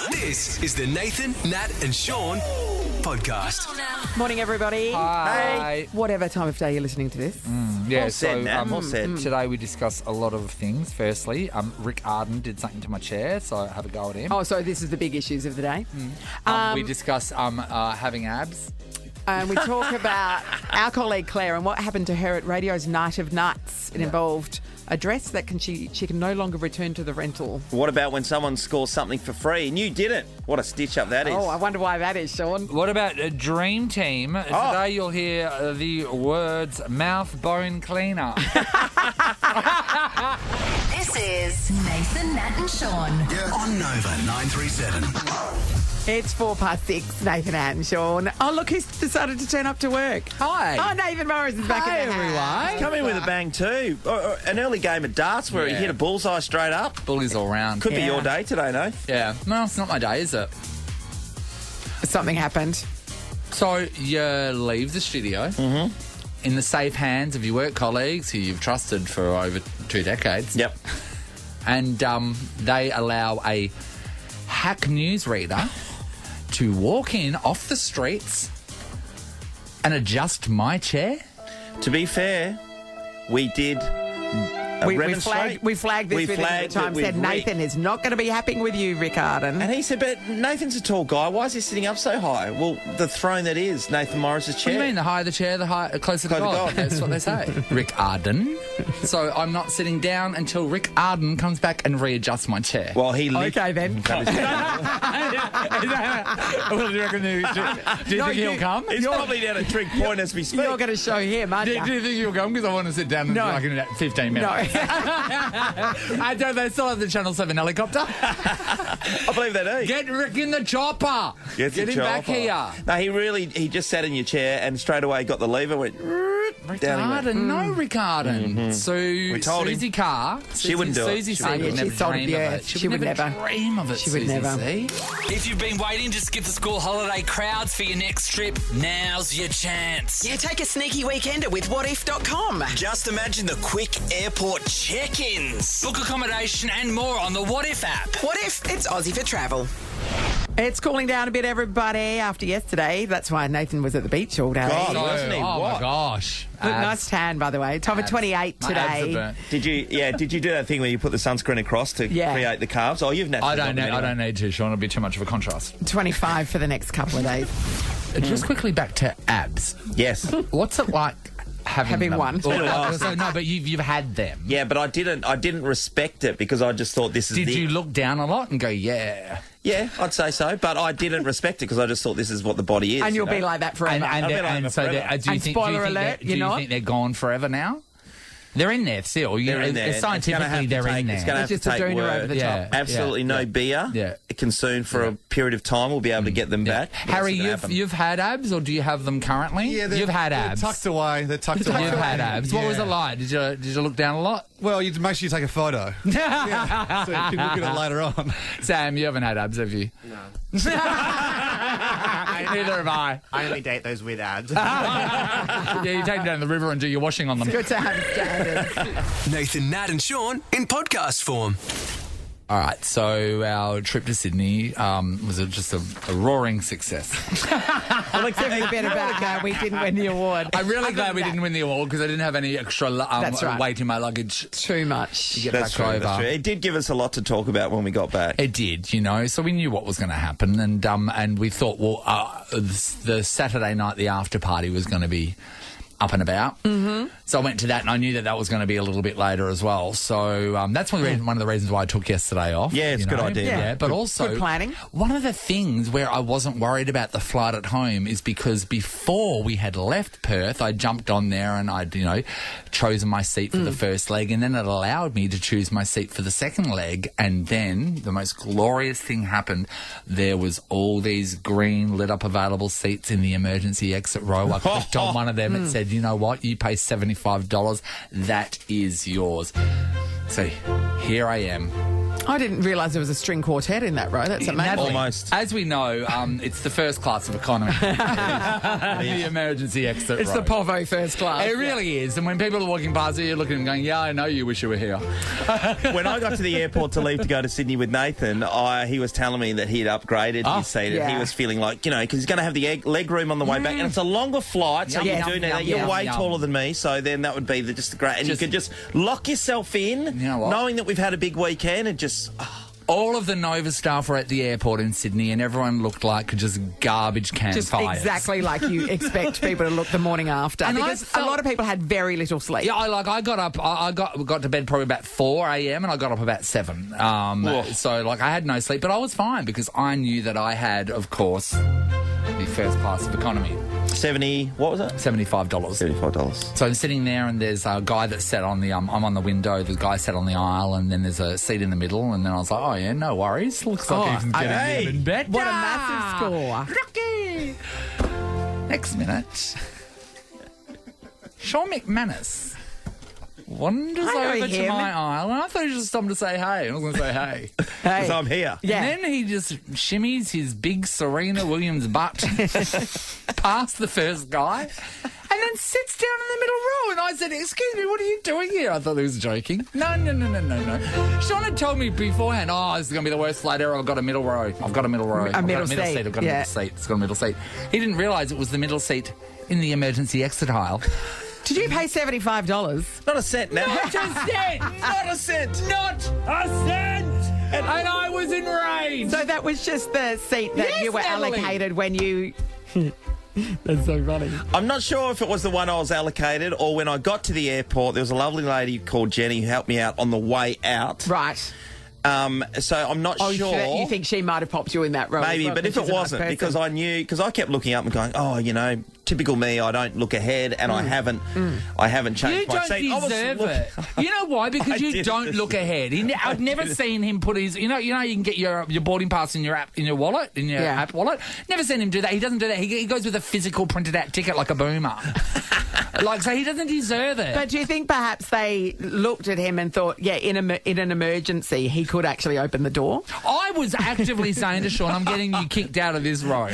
This is the Nathan, Nat and Sean podcast. Morning, everybody. Hi. Hey, whatever time of day you're listening to this. Yeah, Well said, Nat. Well said. Today we discuss a lot of things. Firstly, Rick Arden did something to my chair, so I have a go at him. Oh, so this is the big issues of the day. We discuss having abs. And we talk about our colleague Claire and what happened to her at Radio's Night of Nuts. It involved a dress that she can no longer return to the rental. What about when someone scores something for free and you didn't? What a stitch up that is. Oh, I wonder why that is, Sean. What about a dream team? Today you'll hear the words mouth bone cleaner. This is Nathan, Nat and Sean. On Nova 937. It's 6:04, Nathan and Sean. Oh, look, who's decided to turn up to work. Hi. Oh, Nathan Morris is back in the house. Come in with a bang too. An early game of darts where he hit a bullseye straight up. Bullies all round. Could be your day today, no? Yeah. No, it's not my day, is it? Something happened. So you leave the studio in the safe hands of your work colleagues who you've trusted for over 2 decades. Yep. And they allow a hack newsreader to walk in off the streets and adjust my chair. To be fair, we did We remonstrate. flagged this with him at the time, said Nathan is not going to be happy with you, Rick Arden. And he said, but Nathan's a tall guy. Why is he sitting up so high? Well, the throne that is Nathan Morris's chair. What do you mean? The higher the chair, the closer to God. That's what they say. Rick Arden. So I'm not sitting down until Rick Arden comes back and readjusts my chair. Well, he Okay, then. What do you reckon? Do you think he'll come? He's probably down at Trig Point as we speak. You're going to show him, aren't Do you? you think he'll come? Because I want to sit down in 15 minutes. No. I don't. They still have the Channel 7 helicopter. I believe they do. Get Rick in the chopper. Get him back here. No, he just sat in your chair and straight away got the lever, went Rick down. Arden, no Rick Arden. We told him. Susie Carr. She wouldn't do it. Susie She said wouldn't would do it. She sold never the dream of earth. it. She would never dream of it. She would Susie, never. see? If you've been waiting to skip the school holiday crowds for your next trip, now's your chance. Yeah, take a sneaky weekender with whatif.com. Just imagine the quick airport check-ins. Book accommodation and more on the What If app. What if it's Aussie for travel? It's cooling down a bit, everybody, after yesterday. That's why Nathan was at the beach all day. God, wasn't he? Oh What? my gosh. Look, nice tan, by the way. Top of 28 My abs are today. burnt. Did you do that thing where you put the sunscreen across to create the calves? Oh, you've naturally I don't got know. them I anyway. don't need to, Sean. It'll be too much of a contrast. 25 for the next couple of days. Just quickly back to abs. Yes. What's it like having them? one? So, no, but you've had them. Yeah, but I didn't respect it because I just thought this is Did the... you look down a lot and go, yeah? Yeah, I'd say so, but I didn't respect it because I just thought this is what the body is. And you'll you know? be like that forever. I've been like that forever. Do you And think, spoiler alert, do you're you not? think they're gone forever now? They're in there still. They're in there. Scientifically, they're in there. It's going to have It's to just a take doona work. over the Yeah. top. Absolutely no beer. Yeah. Consumed for a period of time. We'll be able to get them back. Harry, you've had abs, or do you have them currently? Yeah, you've had abs. They're tucked away. They're tucked away. You've had abs. What was Yeah. it like? Did you look down a lot? Well, you make sure you take a photo. Yeah, so you can look at it later on. Sam, you haven't had abs, have you? No. Neither have I. I only date those with abs. Yeah, you take them down the river and do your washing on them. Good to have standards. Nathan, Nat and Sean in podcast form. All right, so our trip to Sydney was just a roaring success. Well, except for the bit about how we didn't win the award. I'm really Other glad than we that, didn't win the award because I didn't have any extra That's right. weight in my luggage Too much. to get That's back true, over. that's true. It did give us a lot to talk about when we got back. It did, you know, so we knew what was going to happen, and we thought, well, the Saturday night, the after party was going to be up and about. Mm-hmm. So I went to that, and I knew that was going to be a little bit later as well. So that's one of the reasons why I took yesterday off. Yeah, it's a good idea. Yeah, but also good planning. One of the things where I wasn't worried about the flight at home is because before we had left Perth, I jumped on there and I'd, chosen my seat for the first leg, and then it allowed me to choose my seat for the second leg. And then the most glorious thing happened. There was all these green lit up available seats in the emergency exit row. I clicked on one of them and said, you know what, you pay $75. That is yours. So here I am. I didn't realise there was a string quartet in that row. That's amazing. Natalie, Almost. As we know, it's the first class of economy. The emergency exit It's row. the Povo first class. It really is. And when people are walking past you, you're looking at them going, yeah, I know you wish you were here. When I got to the airport to leave to go to Sydney with Nathan, he was telling me that he'd upgraded his seat. yeah. And he was feeling like, because he's going to have the leg room on the way back. And it's a longer flight, so Yum, you yum, do know yum, that. You're yum, way yum. taller than me, so then that would be just great. And you could just lock yourself in, You know what? knowing that we've had a big weekend and just... All of the Nova staff were at the airport in Sydney and everyone looked like just garbage can Just fires. exactly like you expect people to look the morning after. And because a lot of people had very little sleep. Yeah, I got up. I got to bed probably about 4 a.m. and I got up about 7. So I had no sleep, but I was fine because I knew that I had, of course, the first class of economy. 70, what was it? $75. $75. So I'm sitting there and there's a guy that sat on the, I'm on the window, the guy sat on the aisle and then there's a seat in the middle and then I was like, oh yeah, no worries. Looks like he's getting even better. What a massive score. Rocky! Next minute, Sean McManus wanders I know over to him. my aisle and I thought he just stopped to say hey. I was going to say hey. Hey. Because I'm here. Yeah. And then he just shimmies his big Serena Williams butt past the first guy and then sits down in the middle row. And I said, excuse me, what are you doing here? I thought he was joking. No. Sean had told me beforehand, this is going to be the worst flight ever. I've got a middle row. I've got a middle row. A I've got middle a middle seat. seat. I've got a Yeah. middle seat. It's got a middle seat. He didn't realise it was the middle seat in the emergency exit aisle. Did you pay $75? Not a cent now. Not a cent! Not a cent. Not a cent! And I was enraged. So that was just the seat that Yes, you were Natalie. allocated when you... That's so funny. I'm not sure if it was the one I was allocated or when I got to the airport, there was a lovely lady called Jenny who helped me out on the way out. Right. So I'm not sure. You think she might have popped you in that row? Maybe, as well, but if because it she's a nice wasn't, person. because I knew, because I kept looking up and going, typical me, I don't look ahead, and I haven't changed You my don't seat. deserve it. You know why? Because I you didn't don't look ahead. I've never seen him put his. You know, you can get your boarding pass in your app, in your wallet, in your app wallet. Never seen him do that. He doesn't do that. He goes with a physical printed out ticket like a boomer. So he doesn't deserve it. But do you think perhaps they looked at him and thought, in an emergency, he could actually open the door? I was actively saying to Sean, I'm getting you kicked out of this row.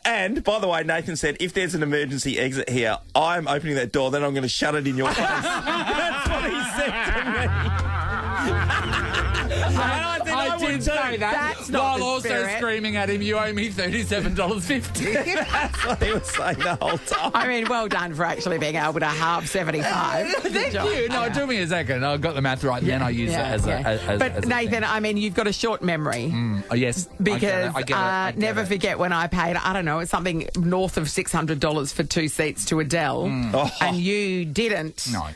And, by the way, Nathan said, if there's an emergency exit here, I'm opening that door, then I'm going to shut it in your face. That's what he said to me. I did say that. That's not while the also spirit. screaming at him, you owe me $37.50. That's what he was saying the whole time. I mean, well done for actually being able to halve 75. Thank you. No, it took me a second. I got the math right, and then I used it as a. But Nathan, I mean, you've got a short memory. Oh, yes. Because I get it. never forget when I paid, I don't know, it's something north of $600 for 2 seats to Adele, and you didn't. No.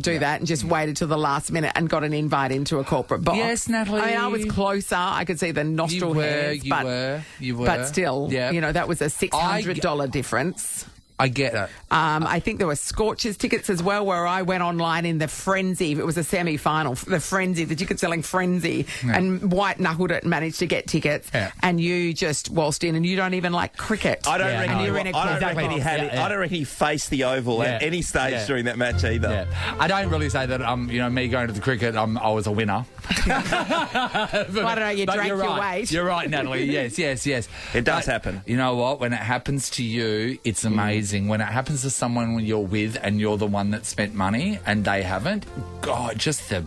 Do that and just waited till the last minute and got an invite into a corporate box. Yes, Natalie. I mean, I was closer. I could see the nostril hairs. You were. But still, Yeah. that was a $600 difference. I get it. I think there were Scorchers tickets as well, where I went online in the frenzy. It was a semi-final, the frenzy, the ticket-selling frenzy, and white-knuckled it and managed to get tickets. Yeah. And you just waltzed in, and you don't even like cricket. I don't reckon you were in a I don't cricket reckon he box. had it. I don't reckon he faced the oval at any stage during that match either. Yeah. I don't really say that, me going to the cricket, I was a winner. I don't know, you But drank you're your right. weight. You're right, Natalie. Yes. It does happen. You know what? When it happens to you, it's amazing. When it happens to someone when you're with and you're the one that spent money and they haven't, God, just the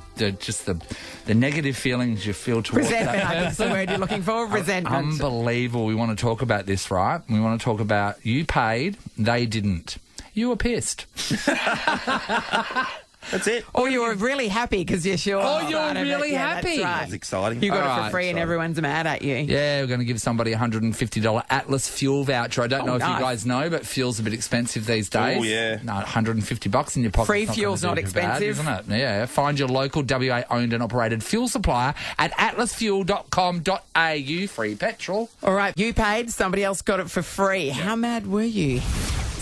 negative feelings you feel towards Resentment, that I think is the word you're looking for. Resentment. Unbelievable. We want to talk about this, right? We want to talk about you paid, they didn't. You were pissed. That's it. Or you were really happy because you're sure. Oh, you're really happy. That's right. That's exciting. You got All it right, for free and exciting. everyone's mad at you. Yeah, we're going to give somebody a $150 Atlas fuel voucher. I don't know if nice. you guys know, but fuel's a bit expensive these days. Oh, yeah. No, $150 in your pocket. Free fuel's not expensive. Isn't it? Yeah. Find your local WA-owned and operated fuel supplier at atlasfuel.com.au. Free petrol. All right, you paid, somebody else got it for free. How mad were you?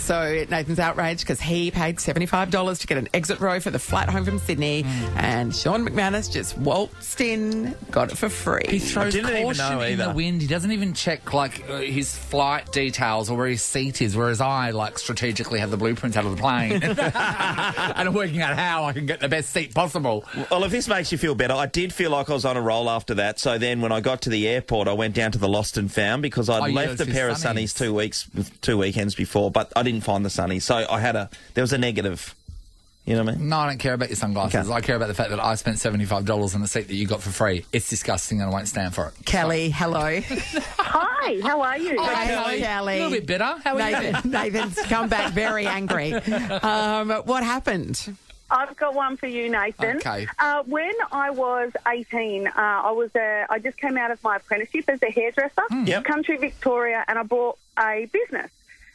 So Nathan's outraged because he paid $75 to get an exit row for the flight home from Sydney, and Sean McManus just waltzed in, got it for free. He throws didn't even caution know in the either. wind. He doesn't even check his flight details or where his seat is, whereas I strategically have the blueprints out of the plane and I'm working out how I can get the best seat possible. Well, if this makes you feel better, I did feel like I was on a roll after that. So then when I got to the airport, I went down to the Lost and Found because I'd left a pair of sunnies 2 weekends before, but I didn't find the sunnies. So there was a negative. You know what I mean? No, I don't care about your sunglasses. Okay. I care about the fact that I spent $75 on the seat that you got for free. It's disgusting and I won't stand for it. Kelly, hello. Hi, how are you? Hi, Kelly. A little bit bitter. How are you? Nathan's come back very angry. What happened? I've got one for you, Nathan. Okay. When I was 18, I just came out of my apprenticeship as a hairdresser, Yep. country Victoria, and I bought a business.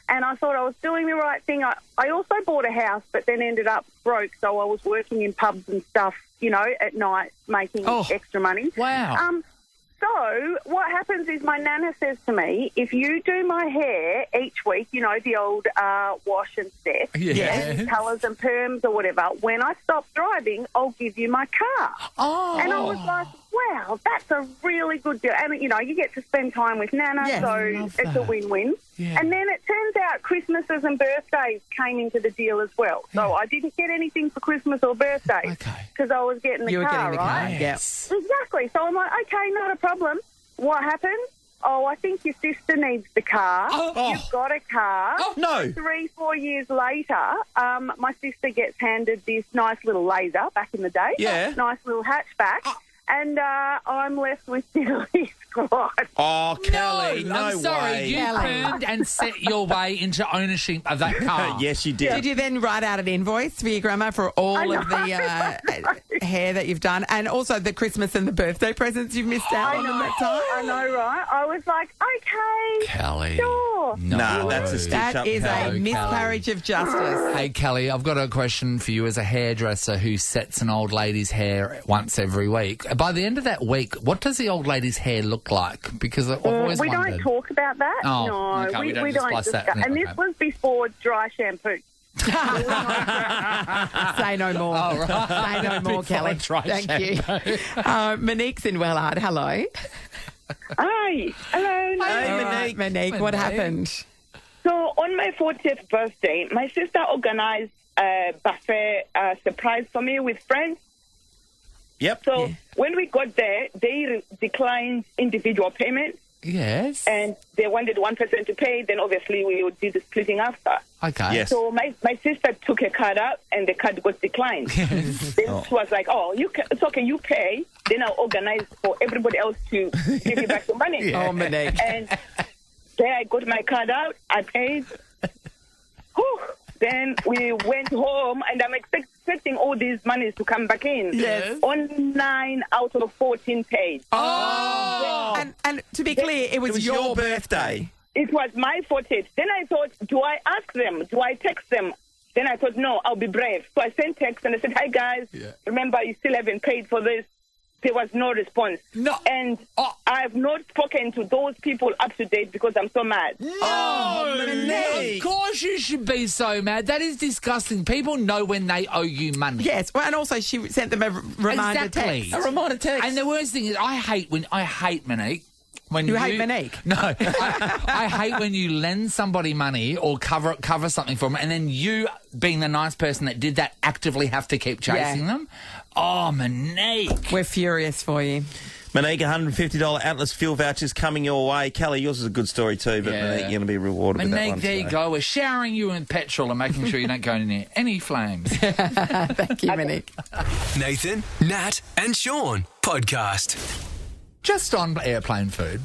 And I thought I was doing the right thing. I also bought a house, but then ended up broke, so I was working in pubs and stuff, at night, making extra money. Wow. So what happens is my nana says to me, if you do my hair each week, the old wash and set, Yeah. colours and perms or whatever, when I stop driving, I'll give you my car. Oh. And I was like, wow, that's a really good deal. And, you get to spend time with Nana, Yes, I so love it's a that. win-win. Yeah. And then it turns out Christmases and birthdays came into the deal as well. So I didn't get anything for Christmas or birthdays Okay. because I was getting the You were car, getting the right? car, Yes. Exactly. So I'm like, okay, not a problem. What happened? Oh, I think your sister needs the car. Oh. You've got a car. Oh, no. 3-4 years later, my sister gets handed this nice little laser back in the day. Yeah. Nice little hatchback. And I'm left with diddly squad. Oh, Kelly, no I'm sorry. way. You Kelly. turned and set your way into ownership of that car. Yes, you did. Did you then write out an invoice for your grandma for all of the hair that you've done, and also the Christmas and the birthday presents you've missed out on in that time? I know, right? I was like, okay, Kelly. sure. No. Nah, that's a stitch That up, is a Kelly. miscarriage of justice. Hey, Kelly, I've got a question for you as a hairdresser who sets an old lady's hair once every week. By the end of that week, what does the old lady's hair look like? Because I've always We wondered. don't talk about that. Oh, no, okay, we don't we discuss that. discuss. And this Okay. was before dry shampoo. Say no more. Say no more, Before Kelly. dry Thank you. Monique's in Wellard. Hello. Hi. Hello. Hey, All right, Monique. Monique, what happened? So on my 40th birthday, my sister organized a buffet surprise for me with friends. Yep. So when we got there, they declined individual payments. Yes. And they wanted one person to pay. Then obviously we would do the splitting after. Okay. Yes. So my sister took a card out and the card got declined. Then she was like, it's okay, you pay. Then I'll organize for everybody else to give you back the money. Oh, Monique. And then I got my card out, I paid. Whew. Then we went home, and I'm expecting all these monies to come back in. Yes. On 9 out of 14 paid. Oh! And to be clear, it was, It was your birthday. It was my 40th. Then I thought, do I ask them? Do I text them? Then I thought, no, I'll be brave. So I sent text and I said, hi, guys. Remember, you still haven't paid for this. There was no response. No. And I've not spoken to those people up to date because I'm so mad. Oh, Monique. of course you should be so mad. That is disgusting. People know when they owe you money. Yes, well, and also she sent them a reminder Exactly. text. A reminder text. And the worst thing is, I hate Monique. When You hate Monique? No, I hate when you lend somebody money or cover something for them, and then you, being the nice person that did that, actively have to keep chasing them. Oh, Monique. We're furious for you. Monique, $150 Atlas fuel vouchers coming your way. Kelly, yours is a good story too, but Yeah. Monique, you're going to be rewarded with that Monique, one. there you today. go. We're showering you in petrol and making sure you don't go near any flames. Thank you, Monique. Nathan, Nat, and Sean podcast. Just on airplane food.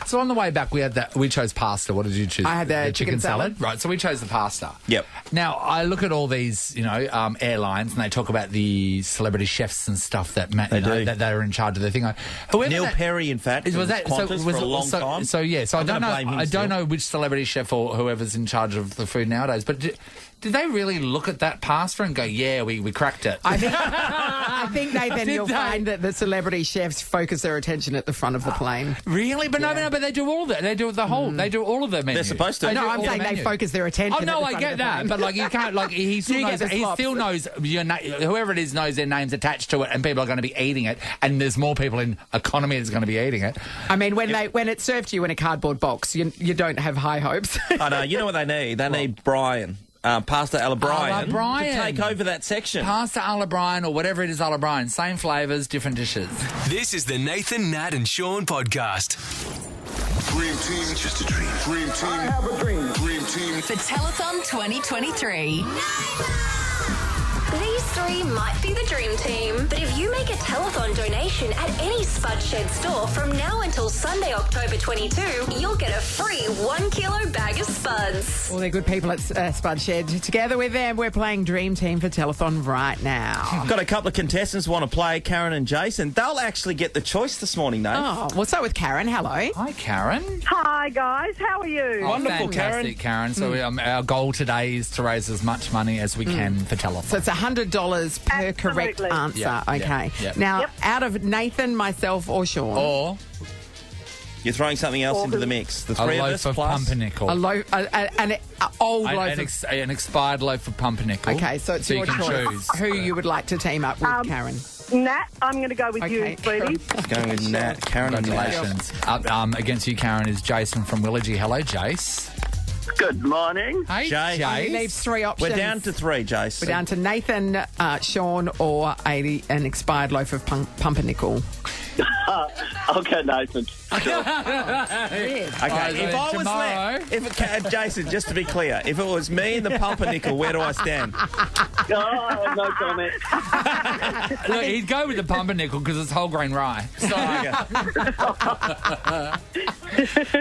So on the way back, we chose pasta. What did you choose? I had the chicken salad. Right, so we chose the pasta. Yep. Now, I look at all these, airlines, and they talk about the celebrity chefs and stuff that do. that they're in charge of their thing. Whoever Neil that- Perry, in fact, was that Qantas for a long time. So I I'm don't gonna know. blame him I still. don't know which celebrity chef or whoever's in charge of the food nowadays. But did they really look at that pasta and go, "Yeah, we cracked it"? I I think, Nathan, Did you'll they? find that the celebrity chefs focus their attention at the front of the plane. Really? But no, but they do all that. They do the whole. They do all of the menus. They're supposed to. No, do I'm all saying the they menu. focus their attention. Oh no, at the I front get of the that, plane. but like you can't, like he still You get knows. the He slops. still knows whoever it is knows their name's attached to it, and people are going to be eating it, and there's more people in economy that's going to be eating it. I mean, when it's served to you in a cardboard box, you don't have high hopes. I know. You know what they need? They need Brian. Pasta alla Brian to take over that section. Pasta alla Brian or whatever it is alla Brian. Same flavours, different dishes. This is the Nathan, Nat and Sean podcast. Dream team, just a dream. Dream team, I have a dream. Dream team. For Telethon 2023. These three might be the dream team, but if you make a telethon donation at any Spud Shed store from now until Sunday, October 22, you'll get a free 1 kilo bag of Spuds. All they're good people at Spud Shed. Together with them, we're playing Dream Team for Telethon right now. Got a couple of contestants who want to play, Karen and Jason. They'll actually get the choice this morning, Nate. Oh, we'll start with Karen. Hello. Hi, Karen. Hi, guys. How are you? Wonderful, Fantastic, Karen. So our goal today is to raise as much money as we can for telethon. So it's $100 per correct Absolutely. answer. Yeah, okay. yeah. Now, Yep. out of Nathan, myself, or Sean, Or You're throwing something else into the mix. The a three of loaf us of plus. pumpernickel. an old loaf of... An expired loaf of pumpernickel. Okay, so it's your you can choice choose. who you would like to team up with, Karen. Nat, I'm going to go with Okay. you, sweetie. Going with Nat, Karen and Nat. Congratulations. Against you, Karen, is Jason from Willagee. Hello, Jace. Good morning. Hey, Jay. He leaves three options. We're down to three, Jason. We're down to Nathan, Sean, or an expired loaf of pumpernickel. I'll get Nathan. Okay, if I was tomorrow. there, Jason, just to be clear, if it was me and the pumpernickel, where do I stand? Oh, no comment. Look, he'd go with the pumpernickel because it's whole grain rye. So,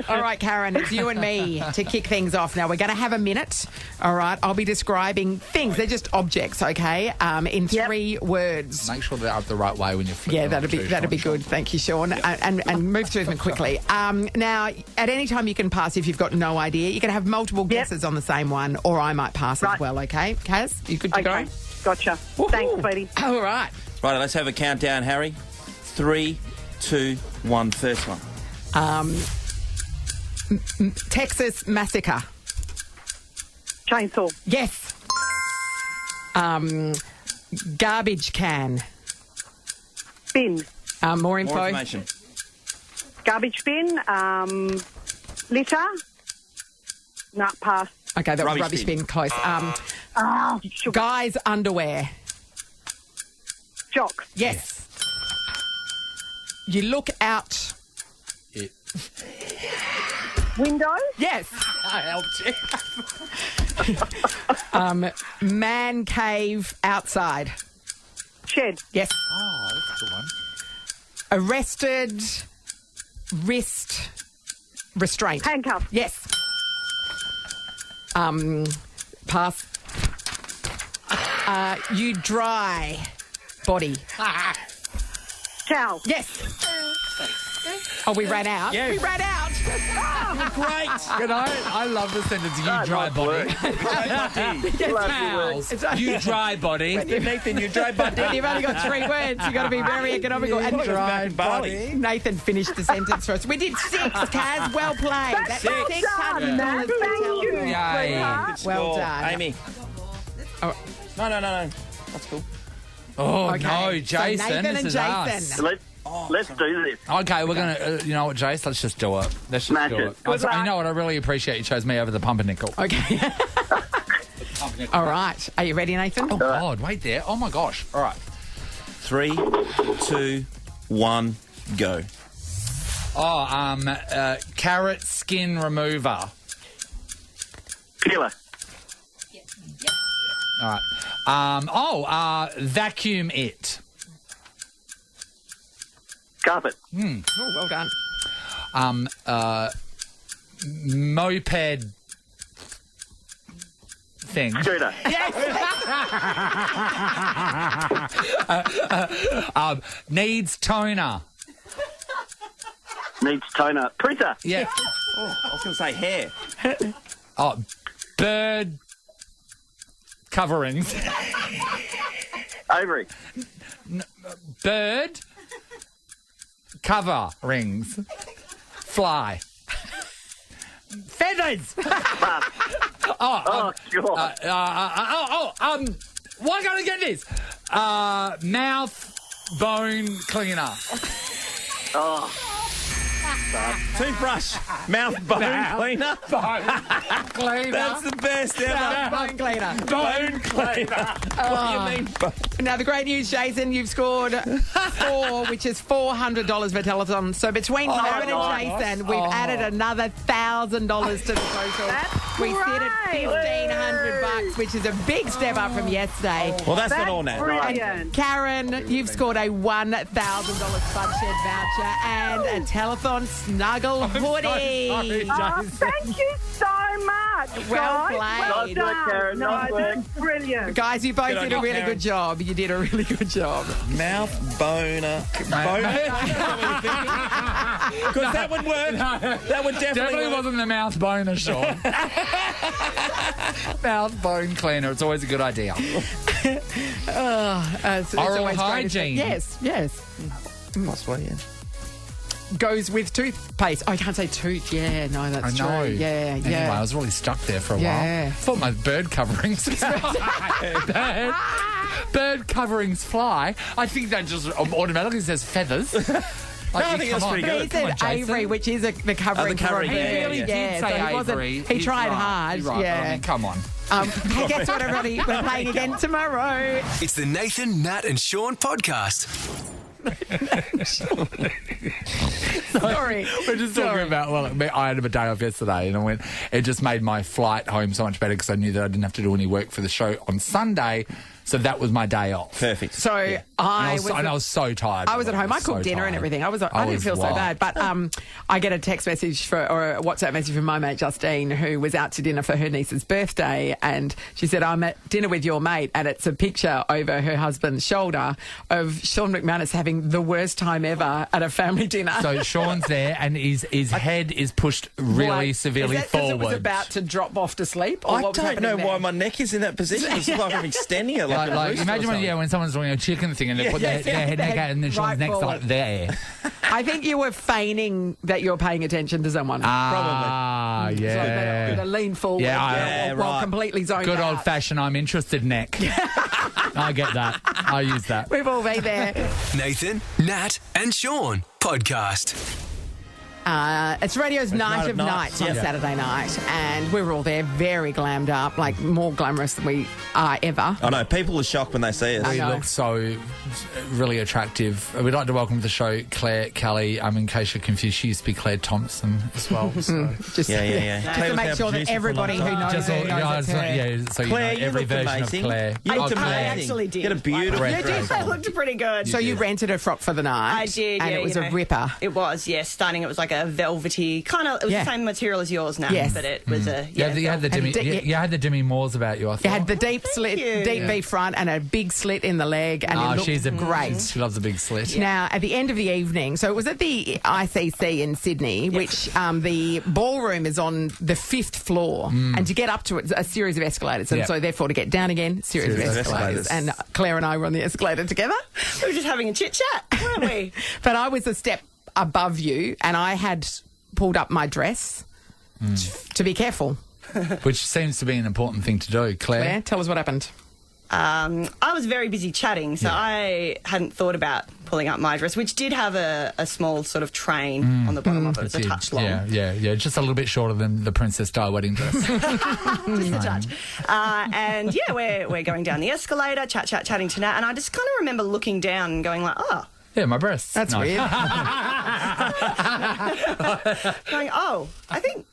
All right, Karen, it's you and me to kick things off. Now, we're going to have a minute. All right, I'll be describing things. They're just objects, okay, in 3 words. make sure they're up the right way when you're flipping. Yeah, that'd be good. Thank you, Sean. And move through them quickly. Now, at any time you can pass if you've got no idea. You can have multiple guesses on the same one, or I might pass as well, okay? Kaz, you good to go? Gotcha. Woohoo. Thanks, sweetie. All right. Right, let's have a countdown, Harry. 3, 2, 1, first one. Texas Massacre. Chainsaw. Yes. Garbage can. Bin. More info. More information. Garbage bin. Litter. Nah, pass. Okay, that was Rubbish rubbish bin. bin. Close. Sugar. Guys' underwear. Jocks. Yes. You look out. Window. Yes. I helped you. Man cave outside. Shed. Yes. Oh, that's a good one. Arrested. Wrist. Restraint. Handcuff. Yes. Pass. You dry. Body. Towel. Yes. Oh, we ran out. Yeah. We ran out. Great. Good night. I love the sentence. You dry body. Towels. You dry body. Nathan, you dry body. You've only got 3 words. You've got to be very economical. And Dry body. Nathan finished the sentence for us. We did 6, Kaz. Well played. That's Well done, Nat. $600. Thank you, Yay. sweetheart. Well Score. done. Amy. Oh. No. That's cool. Oh, Okay. no, So Jason. Nathan this and is Jason. us. Let's do this. Okay, we're going to, you know what, Jace? Let's just do it. Let's just Smash do it. it. You know what? I really appreciate you chose me over the pumpernickel. Okay. All right. Are you ready, Nathan? Oh, God, wait there. Oh, my gosh. All right. 3, 2, 1, go. Oh, carrot skin remover. Peeler. All right. Vacuum it. Carpet. Oh, well done. Moped thing. Scooter. Needs toner. Needs toner. Printer. Yeah. I was going to say hair. Oh, bird coverings. Ovary. bird cover rings. Fly. Feathers. Sure. Why can't I get this? Mouth bone cleaner. Toothbrush. Mouth bone cleaner. Bone cleaner. That's the best ever. Bone cleaner. Bone cleaner. What do you mean? Now, the great news, Jason, you've scored 4, which is $400 for telethon. So between Karen and Jason, we've added another $1,000 to the total. We sit at $1,500, which is a big step up from yesterday. Well, that's not all now. And Karen, you've scored a $1,000 Spud Shed voucher and a telethon snuggle hoodie. Thank you so much. Well played. Well done. Karen. Nice work. That's brilliant. Guys, you both Good on did a you, really Karen. good job. You did a really good job. Mouth boner. Because that would work. That would definitely work. Wasn't the mouth boner, Sean. Mouth bone cleaner. It's always a good idea. It's Oral always great, isn't it? hygiene. Yes. Possibly, yeah. Goes with toothpaste. Oh, I can't say tooth. Yeah, no, that's I know. true. Yeah. Anyway, I was really stuck there for a Yeah. while. I thought my bird coverings. bird coverings fly. I think that just automatically says feathers. I think that's pretty good. He said Avery, which is the covering. the covering, for a yeah, bird. yeah, He did so say he wasn't- Avery. He He's tried right. hard. He's right, Yeah. but I mean, come on. Hey, guess what, everybody? We're playing again tomorrow. It's the Nathan, Nat and Sean podcast. Sorry. We're just talking about, I had a day off yesterday and it just made my flight home so much better because I knew that I didn't have to do any work for the show on Sunday. So that was my day off. Perfect. So I was so tired. I was at home. I cooked dinner and everything. I didn't feel so bad. But I get a text message or a WhatsApp message from my mate Justine, who was out to dinner for her niece's birthday, and she said, "I'm at dinner with your mate," and it's a picture over her husband's shoulder of Sean McManus having the worst time ever at a family dinner. So Sean's there and his head is pushed really severely is that 'cause forward. it was about to drop off to sleep? Or I what was don't know happening why there? my neck is in that position. It's like I'm extending it like a Like rooster or imagine something. when someone's doing a chicken thing and they put their head neck out and then Sean's right neck's forward. like there. I think you were feigning that you're paying attention to someone. Ah, So yeah. they lean forward Yeah, while right. completely zoned Good out. old fashioned I'm interested neck. I get that. I use that. We've all been there. Nathan, Nat and Sean podcast. It's radio's Night of Nights on Yeah. Saturday night, and we were all there, very glammed up, like more glamorous than we are ever. I know, people are shocked when they see us. I We know. look so really attractive. We'd like to welcome to the show Claire Kelly. In case you're confused, she used to be Claire Thompson as well. So. Just, Yeah. just to make sure that everybody who knows Just her all, knows it's her. so Claire, you know you every looked version amazing. of Claire. You looked Claire. amazing. I actually did. You had a beautiful Red You did. dress That on. looked pretty good. So you rented a frock for the night. I did, and yeah. it was you a know. ripper. It was, yes, stunning. It was like a velvety kind of. It was Yeah. the same material as yours now, Yes. but it was a. You had the Demi. You had the Demi Moores about you. I thought. You had the deep slit, you. deep V front, and a big slit in the leg, and it looked she's a great. She loves a big slit. Now, at the end of the evening, so it was at the ICC in Sydney, which the ballroom is on the 5th floor, and to get up to it, a series of escalators, and Yep. so therefore to get down again, series of escalators. And Claire and I were on the escalator together. We were just having a chit chat, weren't we? But I was a step above you, and I had pulled up my dress to be careful. Which seems to be an important thing to do. Claire, tell us what happened. I was very busy chatting, so I hadn't thought about pulling up my dress, which did have a small sort of train on the bottom of it. It was a touch long. Yeah. Just a little bit shorter than the Princess Di wedding dress. Just a touch. And yeah, we're going down the escalator, chatting to Nat, and I just kind of remember looking down and going like, oh. Yeah, my breasts. That's No. weird. Going, oh, I think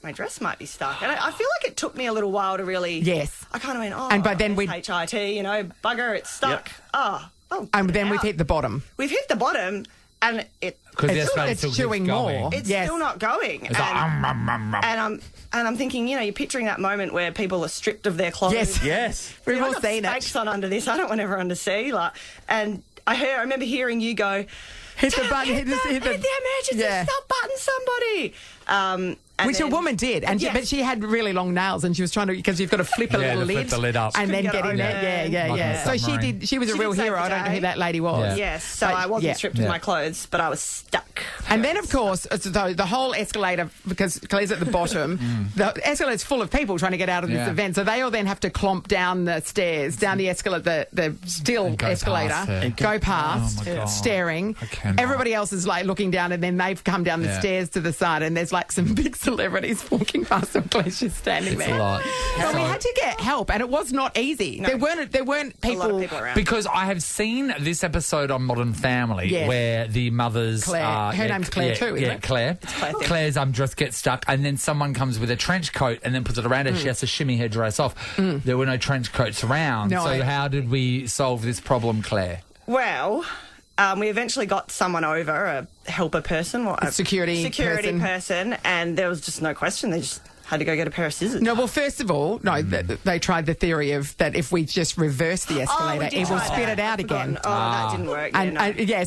my dress might be stuck. And I feel like it took me a little while to really... Yes. I kind of went, oh, And but then HIT, bugger, it's stuck. Yep. Oh, And then we've hit the bottom. We've hit the bottom, and It's chewing more. it's Yes. still not going. It's like, And I'm thinking, you're picturing that moment where people are stripped of their clothes. Yes. We've all I've got seen it. snakes on under this. I don't want everyone to see. And I remember hearing you go, Hit the button. hit the emergency Yeah. stop button, somebody. Which a woman did, but she had really long nails, and she was trying to, because you've got to flip a little lid, flip the lid up, and then get in there. Yeah. So she did. She was a real hero. I don't know who that lady was. Yes. So I wasn't stripped of my clothes, but I was stuck. And then, of course, the whole escalator, because Claire's at the bottom, the escalator's full of people trying to get out of this event, so they all then have to clomp down the stairs, down the escalator, the still escalator, go past, staring. Everybody else is like looking down, and then they've come down the stairs to the side, and there's like some big celebrities walking past, and Claire's just standing there. A lot. But we had to get help, and it was not easy. No. There weren't people, a lot of people around. Because I have seen this episode on Modern Family where the mothers Claire. Her name's Claire too, isn't it? Claire. Claire's dress gets stuck, and then someone comes with a trench coat and then puts it around her. She has to shimmy her dress off. There were no trench coats around. No, so how did we solve this problem, Claire? Well, we eventually got someone over, a helper person, a security person, and there was just no question. They just had to go get a pair of scissors. No, well, first of all, they tried the theory of that if we just reverse the escalator, it will spit it out again. That didn't work.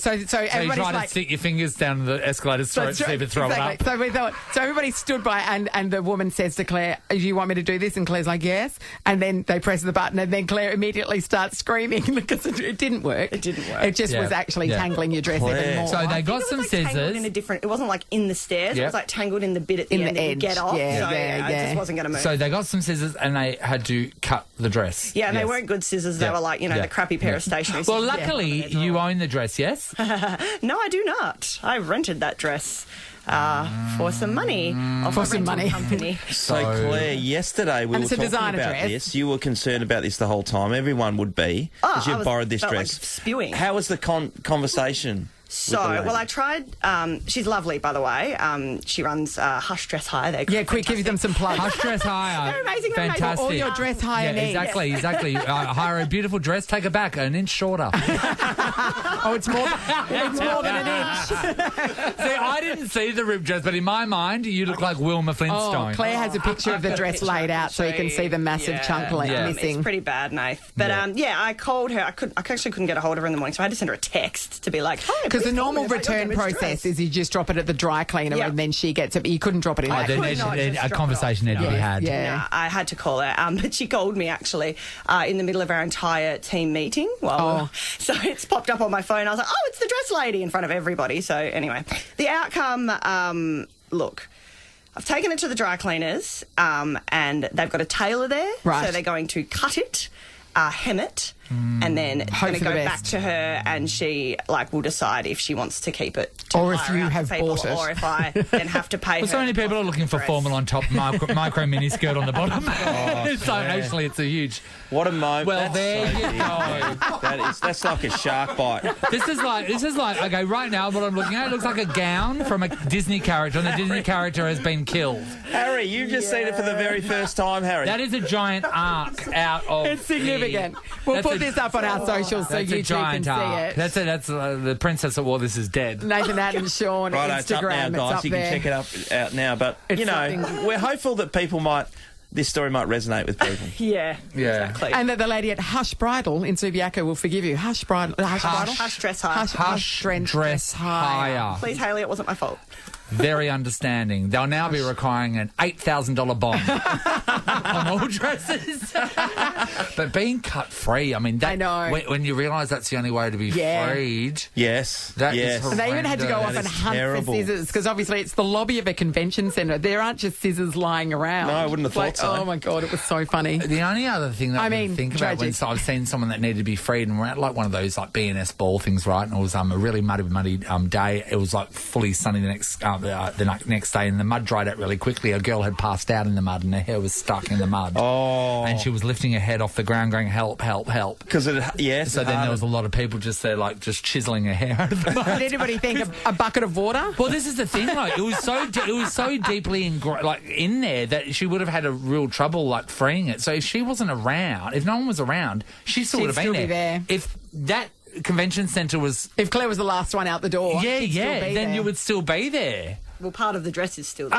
So everybody's you try like, to stick your fingers down the escalator's throat to see if it throw it up. So we thought. So everybody stood by, and the woman says to Claire, "Do you want me to do this?" And Claire's like, "Yes." And then they press the button, and then Claire immediately starts screaming because it didn't work. It didn't work. It just was actually tangling your dress even more. So they got some scissors. It wasn't like in the stairs. It was like tangled in the bit at the end that you get off. It just wasn't going to move. So they got some scissors and they had to cut the dress. Yeah, and they weren't good scissors. They were like, the crappy pair of stationery scissors. Well, luckily, you own the dress, yes? No, I do not. I rented that dress for some money. For some money. Company. So, Claire, yesterday we were talking about this. You were concerned about this the whole time. Everyone would be, because you borrowed this dress. Like spewing. How was the conversation? So, well, I tried. She's lovely, by the way. She runs Hush Dress Hire. Quick, give them some plugs. Hush Dress Hire. They're amazing. Fantastic. All your dress hire needs. Exactly. Hire a beautiful dress, take it back an inch shorter. It's more than an inch. See, I didn't see the ripped dress, but in my mind, you look like Wilma Flintstone. Claire has a picture of the dress laid out so you can see the massive chunk missing. It's pretty bad, Nath. But I called her. I actually couldn't get a hold of her in the morning, so I had to send her a text to be like, "Hi." Because the normal return process is you just drop it at the dry cleaner and then she gets it. You couldn't drop it in a conversation needed to be had. Yeah. No, I had to call her, but she called me actually in the middle of our entire team meeting. So it's popped up on my phone. I was like, "Oh, it's the dress lady," in front of everybody. So anyway, the outcome, look, I've taken it to the dry cleaners, and they've got a tailor there, so they're going to cut it, hem it. And then it's going to go back to her, and she will decide if she wants to keep it, or if you have bought it, or if I then have to pay. Well, so many people are looking for formal on top, micro mini skirt on the bottom. Actually, it's a huge. What a moment! Well, there you go. That's like a shark bite. This is like okay. Right now, what I'm looking at, it looks like a gown from a Disney character, and the Disney character has been killed. Harry, you've just seen it for the very first time, Harry. That is a giant arc out of. It's significant. We'll put this up on our socials so you two can see it. That's it. That's the princess that wore this is dead. Nathan, and Sean, right, Instagram. It's up now, guys. You can check it out now. But we're hopeful that this story might resonate with people. Yeah, exactly. And that the lady at Hush Bridal in Subiaco will forgive you. Hush Bridal. Hush Dress Hire. Hush Dress Hire. Please, Hayley, it wasn't my fault. Very understanding. They'll now be requiring an $8,000 bond on all dresses. But being cut free, I mean, I know. When you realise that's the only way to be freed. Yes. That is horrendous. They even had to go off and hunt for scissors because obviously it's the lobby of a convention centre. There aren't just scissors lying around. No, I wouldn't have thought so. Oh my God, it was so funny. The only other thing that I think about when I've seen someone that needed to be freed, and we're at like one of those like BNS ball things, right? And it was a really muddy day. It was like fully sunny the next day, and the mud dried out really quickly. A girl had passed out in the mud, and her hair was stuck in the mud. Oh! And she was lifting her head off the ground, going, "Help, help, help!" Because so then there was a lot of people just there, like just chiseling her hair out of the mud. Did anybody think a bucket of water? Well, this is the thing. Like, it was so deeply in there that she would have had a real trouble like freeing it. So if she wasn't around, if no one was around, she still would have been there. If that convention centre was, if Claire was the last one out the door, then you would still be there. Well, part of the dress is still there.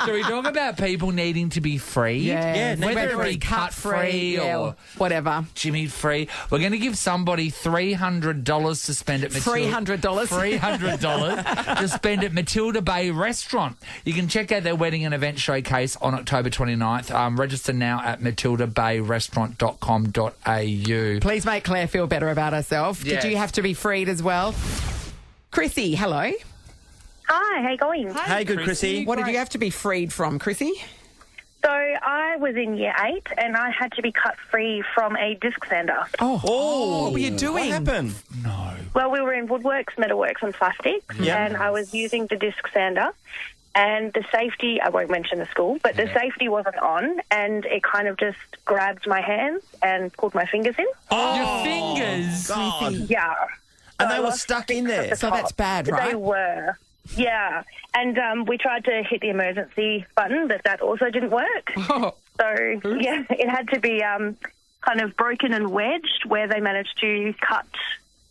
So we talk about people needing to be free. Yeah, whether it be cut-free or whatever. Jimmy free. We're going to give somebody $300 to spend at $300? $300 to spend at Matilda Bay Restaurant. You can check out their wedding and event showcase on October 29th. Register now at matildabayrestaurant.com.au. Please make Claire feel better about herself. Yes. Did you have to be freed as well? Chrissy, hello. Hi, how you going? Hey, good Chrissy. What did you have to be freed from, Chrissy? So I was in year 8 and I had to be cut free from a disc sander. Oh, what were you doing? What happened? Well, we were in woodworks, metalworks and plastics, and I was using the disc sander. And the safety, I won't mention the school, but the safety wasn't on, and it kind of just grabbed my hands and pulled my fingers in. Your fingers? God. Yeah. And they were stuck in there. So that's bad, right? They were. Yeah. And we tried to hit the emergency button, but that also didn't work. Oh. So, yeah, it had to be kind of broken and wedged where they managed to cut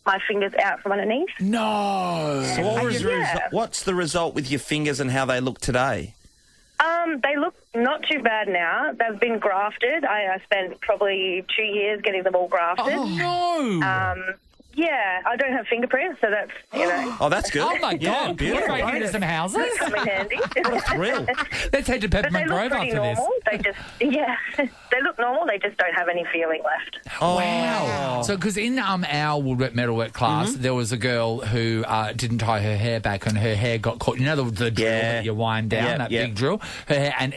my fingers out from underneath. No. So what's the result with your fingers and how they look today? They look not too bad now. They've been grafted. I spent probably 2 years getting them all grafted. Oh, no. Yeah, I don't have fingerprints, so that's, you know. Oh, that's good. Oh, my God. Can we beautiful. break into some houses? Come in handy. What a thrill. Let's head to But they Peppermint look Grove pretty after this. normal. They just, they look normal. They just don't have any feeling left. Oh. Wow. So, because in our woodwork metalwork class, there was a girl who didn't tie her hair back and her hair got caught. You know the drill that you wind down, big drill? Her hair, and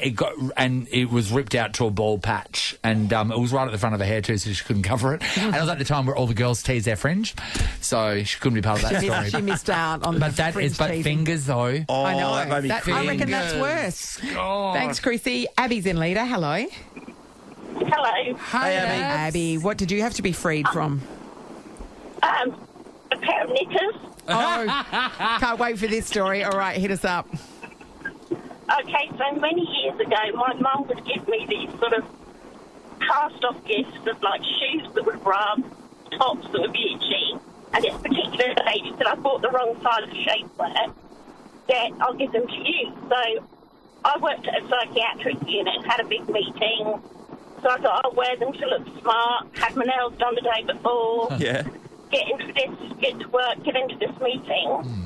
it was ripped out to a bald patch. And it was right at the front of her hair too, so she couldn't cover it. And it was at the time where all the girls tease their fringe. So she couldn't be part of that story. She missed out on but that fringe is but teasing. fingers though. Oh, I know. that made me I reckon that's worse. God. Thanks, Chrissy. Abby's in leader. Hello. Hello. Hi, Abby. Abby, what did you have to be freed from? A pair of knickers. Oh, can't wait for this story. All right, hit us up. Okay, so many years ago, my mum would give me these sort of cast-off gifts of, like, shoes that would rub, tops that would be itchy, and this particular lady said I bought the wrong size of shapewear, that I'll give them to you. So I worked at a psychiatric unit, had a big meeting, so I thought I'll wear them to look smart, had my nails done the day before, get to work, get into this meeting.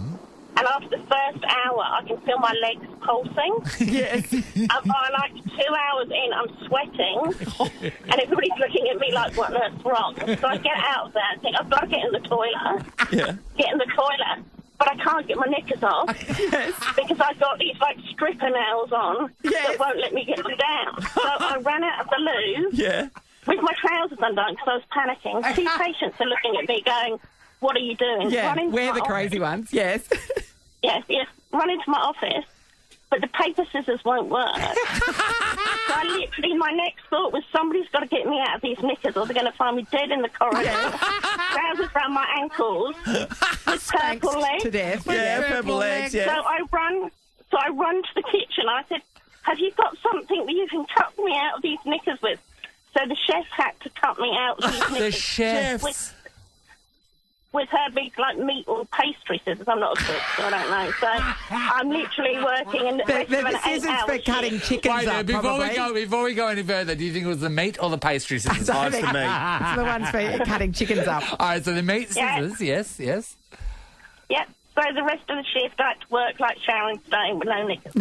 And after the first hour, I can feel my legs pulsing. Yes. And by like 2 hours in, I'm sweating. And everybody's looking at me like, what on earth's wrong? So I get out of there and think, I've got to get in the toilet. Yeah. Get in the toilet. But I can't get my knickers off. Yes. Because I've got these like stripper nails on that won't let me get them down. So I ran out of the loo. Yeah. With my trousers undone because I was panicking. Two patients are looking at me going, what are you doing? Yeah, we're the crazy ones, yes. Yes. Run into my office, but the paper scissors won't work. So I literally, my next thought was somebody's got to get me out of these knickers or they're going to find me dead in the corridor. Trousers around my ankles, with purple legs. To death. Yeah, purple legs, yeah. So I run to the kitchen. I said, have you got something that you can cut me out of these knickers with? So the chef had to cut me out of these knickers. The chef. With her big, like, meat or pastry scissors. I'm not a cook, so I don't know. So I'm literally working in the rest of an 8 hour for cutting chickens up, before we go any further, do you think it was the meat or the pastry scissors? Oh, it's the meat. It's the ones for cutting chickens up. All right, so the meat scissors, yes. Yep. So the rest of the shift, I had to work like Sharon Stone with no knickers.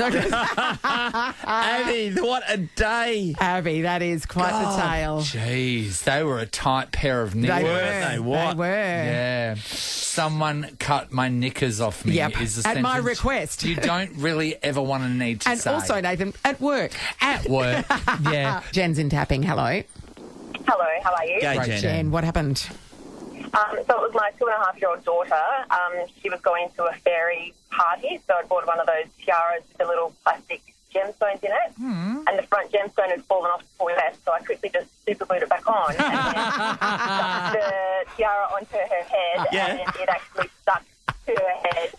Abby, what a day. Abby, that is quite the tale. Jeez, they were a tight pair of knickers. They were. Yeah. Someone cut my knickers off me. Yep. Is the At my sentence request. you don't really ever want to need to and say. And also, Nathan, at work. At work, yeah. Jen's in tapping. Hello. Hello, how are you? Great, Jen. What happened? So it was my 2.5-year-old daughter. She was going to a fairy party, so I bought one of those tiaras with the little plastic gemstones in it. And the front gemstone had fallen off before we left, so I quickly just super glued it back on. And then stuck the tiara onto her head, and it actually stuck to her head.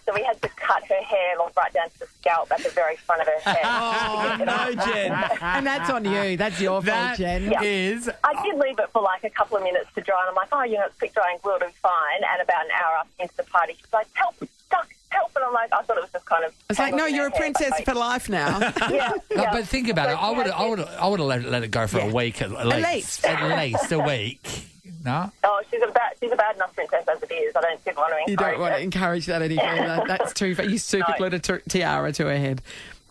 So we had to cut her hair right down to the scalp at the very front of her head. Oh, no, Jen. And that's on you. That's your fault, Jen. Yeah. Is... I did leave it for like a couple of minutes to dry, and I'm like, it's quick dry and glue, it'll be fine. And about an hour into the party, she's like, help, stuck, help. And I'm like, I thought it was just kind of. It's like, no, you're a princess for life now. Yeah. But think about it. I would have let it go for a week at least. At least a week. No. Oh, she's a bad enough princess as it is. I don't think want to encourage. You don't want to encourage that any further. That's too. You super glued a tiara to her head.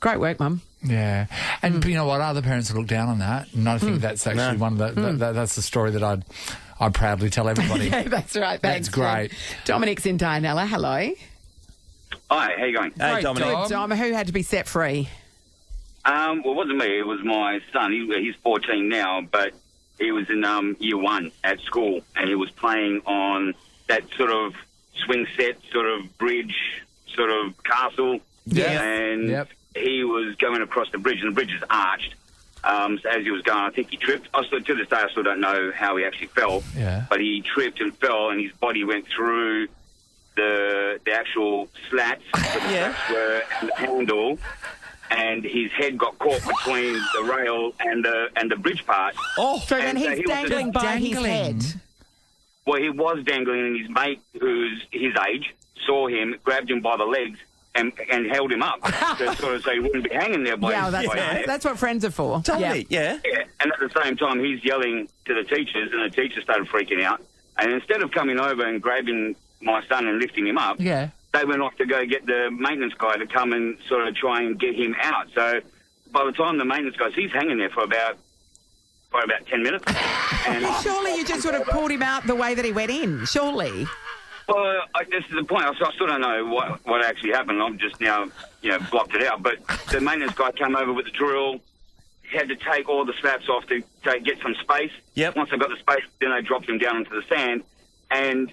Great work, Mum. Yeah, and you know what? Other parents look down on that, and I think that's actually one of that's the story that I'd proudly tell everybody. Yeah, that's right. That's great. Dominic's in Dianella. Hello. Hi, how you going? Hey, Dominic. Good, Dom. Who had to be set free? Well, it wasn't me. It was my son. He's 14 now, but he was in year 1 at school, and he was playing on that sort of swing set, sort of bridge, sort of castle. Yeah. And he was going across the bridge, and the bridge is arched. So as he was going, I think he tripped. To this day, I still don't know how he actually fell. Yeah. But he tripped and fell, and his body went through the actual slats, where the slats were, and the handle, and his head got caught between the rail and the bridge part. Oh, so then he's he was dangling by his head. Well, he was dangling, and his mate, who's his age, saw him, grabbed him by the legs, and held him up to sort of so he wouldn't be hanging there by his head. That's what friends are for. Totally, yeah. And at the same time, he's yelling to the teachers, and the teachers started freaking out. And instead of coming over and grabbing my son and lifting him up, they went off to go get the maintenance guy to come and sort of try and get him out. So by the time the maintenance guy, he's hanging there for about 10 minutes. And surely you just sort of pulled him out the way that he went in, surely. Well, this is the point. I still don't know what actually happened. I'm just now, blocked it out. But the maintenance guy came over with the drill. He had to take all the slabs off to get some space. Yep. Once they got the space, then they dropped him down into the sand. And,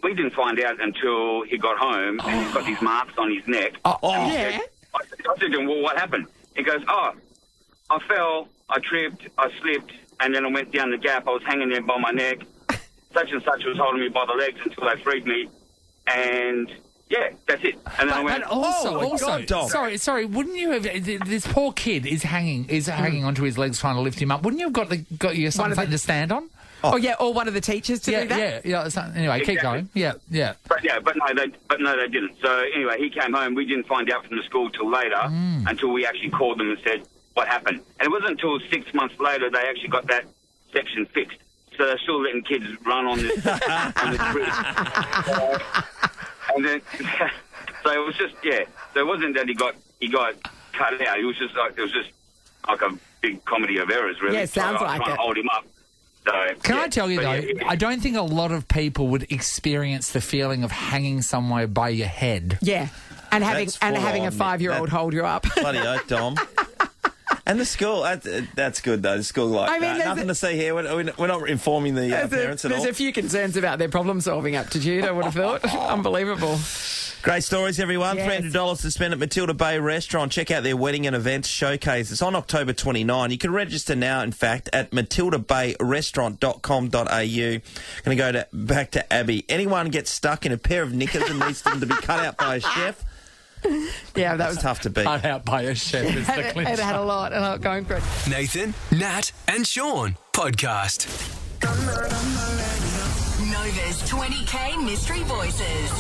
we didn't find out until he got home, and he's got these marks on his neck. I said to him, well, what happened? He goes, I fell, I tripped, I slipped, and then I went down the gap. I was hanging there by my neck. Such and such was holding me by the legs until they freed me, and that's it. And then I went. But also, sorry, wouldn't you have? This poor kid is hanging onto his legs, trying to lift him up. Wouldn't you have got your something to stand on? Or one of the teachers to do that. Anyway, keep going. Yeah. But no, they didn't. So anyway, he came home. We didn't find out from the school till later, until we actually called them and said what happened. And it wasn't until 6 months later they actually got that section fixed. So they're still letting kids run on this bridge. And then, so it was just So it wasn't that he got cut out. It was just like a big comedy of errors, really. Yeah, it sounds like trying it. to hold him up. So, Can I tell you though? I don't think a lot of people would experience the feeling of hanging somewhere by your head. Yeah, and having a 5-year-old hold you up. Bloody oath, Dom. And the school, that's good though. The school nothing to see here. We're not informing the parents at all. There's a few concerns about their problem-solving aptitude, I would have thought. Unbelievable. Great stories, everyone. Yes. $300 to spend at Matilda Bay Restaurant. Check out their wedding and events showcase. It's on October 29. You can register now, in fact, at matildabayrestaurant.com.au. Going to go back to Abby. Anyone gets stuck in a pair of knickers and needs them to be cut out by a chef? Yeah, that was tough to beat. Cut out by a chef is the clincher. It had a lot going for it. Nathan, Nat, and Sean podcast. Nova's 20K Mystery Voices.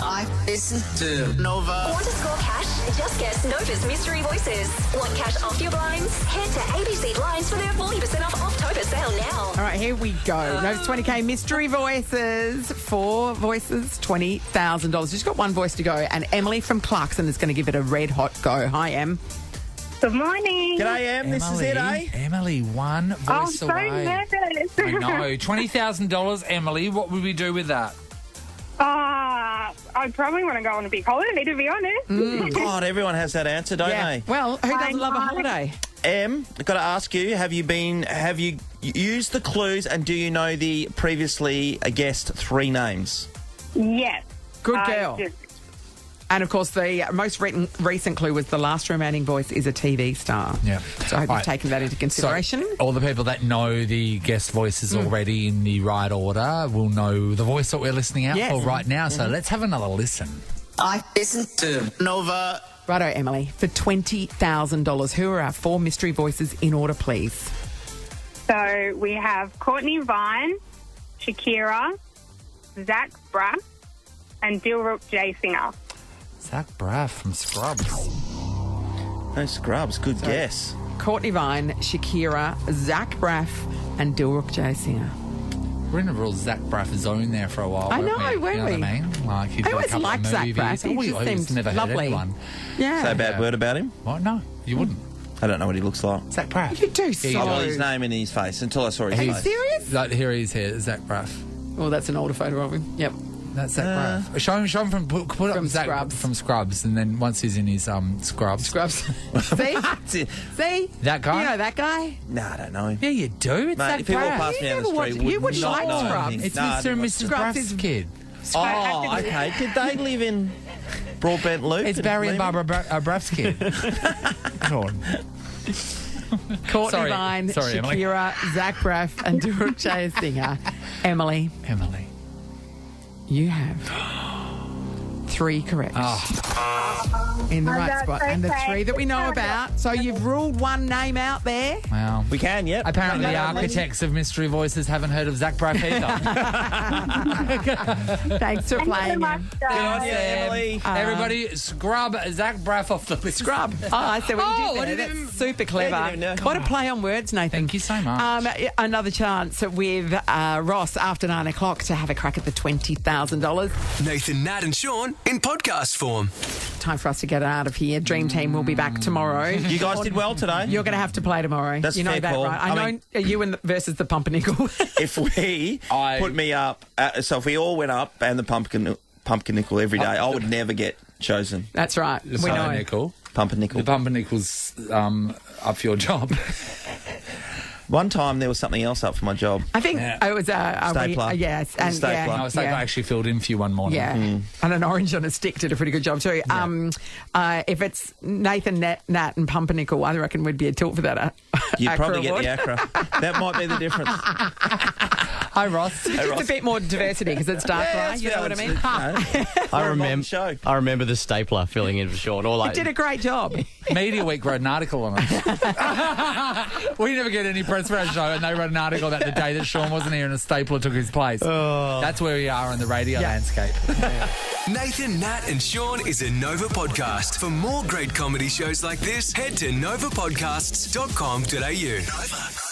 I listen to Nova. Want to score cash? Just guess Nova's Mystery Voices. Want cash off your blinds? Head to ABC Blinds for their 40% off October sale now. All right, here we go. Nova's 20K Mystery Voices. 4 voices, $20,000. Just got one voice to go, and Emily from Clarkson is going to give it a red-hot go. Hi, Em. Good morning. G'day, Em. This is it, eh? Emily, one voice away. I'm so nervous. I know. $20,000, Emily. What would we do with that? I probably want to go on a big holiday, to be honest. God, everyone has that answer, don't they? Well, who doesn't love a holiday? Em, I've got to ask you, have you used the clues, and do you know the previously guessed 3 names? Yes. Good girl. And, of course, the most recent clue was the last remaining voice is a TV star. Yeah. So I hope you've taken that into consideration. So all the people that know the guest voices already in the right order will know the voice that we're listening out for right now. So let's have another listen. I listen to Nova. Righto, Emily. For $20,000, who are our 4 mystery voices in order, please? So we have Courtney Vine, Shakira, Zach Braff, and Dilruk J. Singer. Zach Braff from Scrubs. No, Scrubs. Good guess. Courtney Vine, Shakira, Zach Braff, and Dilruk J. Singer. We're in a real Zach Braff zone there for a while. I know, weren't we? weren't You know we? what I mean? Like, he's I got a always couple of liked Zach movies. Braff. He just I seems never heard lovely. anyone. Yeah. Say a bad word about him? What? No, you wouldn't. I don't know what he looks like. Zach Braff. You do so. I know his name and his face until I saw his Are you face. serious? Like, here he is here, Zach Braff. Oh, that's an older photo of him. Yep. That's Zach Braff. Show him from put up From Zach Scrubs. from Scrubs, and then once he's in his Scrubs. Scrubs. See? See? That guy? You know that guy? No, I don't know him. Yeah, you do. It's Mate, Zach if he walked Braff. past me down the street, You would not like know Scrubs. anything. It's No, I Mr. didn't and watch Mrs. Scrubs Braff's is- kid. Oh, okay. Did they live in Broadbent Loop? It's Barry and Barbara Braff's kid. Come on. Courtney Sorry. Vine, Sorry, Emily. Shakira, Zach Braff, and Dilruk J. Singer. Emily, you have 3 correct. In the right that's spot. And the okay. 3 that we know about. So you've ruled one name out there. Wow. We can, yep. Apparently the architects of Mystery Voices haven't heard of Zach Braff either. Thanks for playing. Good on you, Emily. Everybody, scrub Zach Braff off the list. Scrub. Oh, I see what you did there. didn't That's super clever. Yeah, you didn't know. What a play on words, Nathan. Thank you so much. Another chance with Ross after 9 o'clock to have a crack at the $20,000. Nathan, Nat, and Sean in podcast form. Time for us to get out of here. Dream Team will be back tomorrow. You guys did well today. You're going to have to play tomorrow. That's you know fair that, call. right? I I know you and versus the Pumpernickel. If we put me up, so if we all went up and the Pumpernickel every day, I would never get chosen. That's right. The We know. Pumpernickel. Pumpernickel. The Pumpernickel's up for your job. One time there was something else up for my job. I think it was Stapler. yes, and Stapler. No, Stapler actually filled in for you one morning. Yeah, and an orange on a stick did a pretty good job too. If it's Nathan, Nat, and Pumpernickel, I reckon we'd be a tilt for that. You'd probably get award. the Accra. That might be the difference. Hi, Ross. Just a bit more diversity because it's dark, right? You know what I mean? I remember the Stapler filling in for Sean. Or like, It did a great job. Media Week wrote an article on it. We never get any press for our show, and they wrote an article about the day that Sean wasn't here and a stapler took his place. That's where we are in the radio landscape. Nathan, Nat, and Sean is a Nova podcast. For more great comedy shows like this, head to novapodcasts.com.au. Nova.